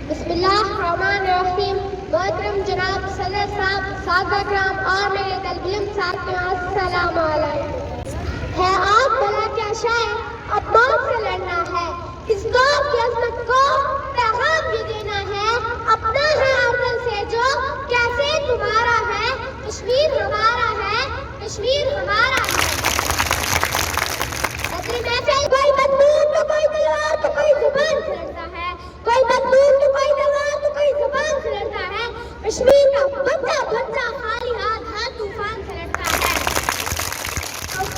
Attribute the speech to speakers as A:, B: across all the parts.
A: بسم اللہ الرحمن الرحیم. محترم جناب صدر صاحب، سادہ کرام اور میرے طالب علم ساتھیوں، السلام علیکم. ہے آپ بلا کیا شاید اب موت سے لڑنا ہے، اس دور کی عظمت کو پیغام یہ دینا ہے، اپنا ہے ارض سے جو کیسے تمہارا ہے، کشمیر ہمارا ہے، کشمیر ہمارا ہے. کوئی بندوق تو کوئی تلوار تو کوئی زبان سے لڑتا ہے، کوئی بندوق تو کوئی تلوار تو کوئی زبان سے لڑتا ہے. کشمیر کا بچہ بچہ خالی ہاتھ ہر طوفان سے لڑتا ہے.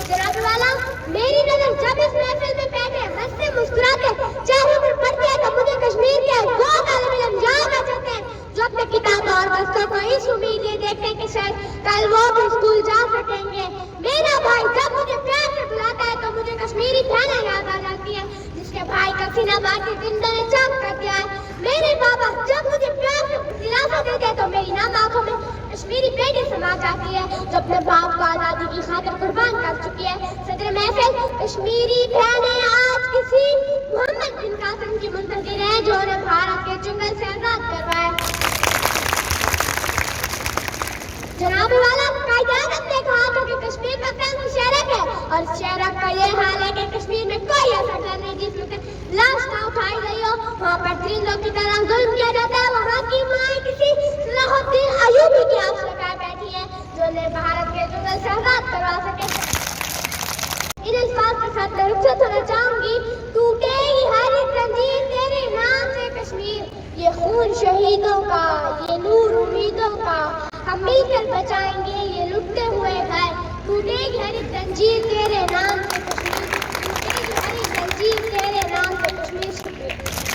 A: جناب والا، میری نظر جب اس محفل میں بیٹھے ہنستے مسکراتے چہروں پر پڑتی ہے تو مجھے کشمیر کے وہ طالب علم یاد آ جاتے ہیں جو اپنے کتاب اور بستوں کو اس امید یہ دیکھتے ہیں کہ شاید کل وہ بھی اسکول جا سکیں گے. میرا بھائی جب مجھے پیار سے بلاتا ہے تو مجھے کشمیری بہنیں یاد آ جاتی ہیں جس کے بھائی کا سینہ باقی زندہ نے چاک کر دیا ہے. میرے بابا جب مجھے پیار سے دلاسا دیتے ہیں تو میری نام آنکھوں میں کشمیری بیٹی سما جاتی ہے جو اپنے باپ کو آزادی کی خاطر قربان کر چکی ہے. صدر محفل، کشمیری بہنیں آج کسی محمد بن قاسم کی منتظر ہیں جو انہیں بھارت کے جنگل سے آزاد کروائے. جناب والا، قائد اعظم نے کہا تھا کہ کشمیر کا قلب شہرک ہے اور شہرک کا یہ حال ہے کہ کشمیر میں کوئی ایسا گھر نہیں جس میں لاش نہ اٹھائی گئی ہو. وہاں پر درندوں کی طرح ظلم کیا جاتا ہے. وہاں کی مائیں کسی صلاح الدین ایوبی کی آس لگائے بیٹھی ہے جو انہیں بھارت کے جنگل سے آزاد کروا سکے. ان الفاظ کے ساتھ میں رخصت ہونا چاہوں گی. ٹوٹے گی ہر ایک زنجیر تیرے نام سے کشمیر، یہ خون شہیدوں کا، یہ نور امیدوں کا، ہم مل کر بچائیں گے یہ لٹتے ہوئے گھر. ٹوٹے گی ہر ایک زنجیر تیرے نام سے کشمیر، ٹوٹے گی ہر ایک زنجیر تیرے نام سے کشمیر.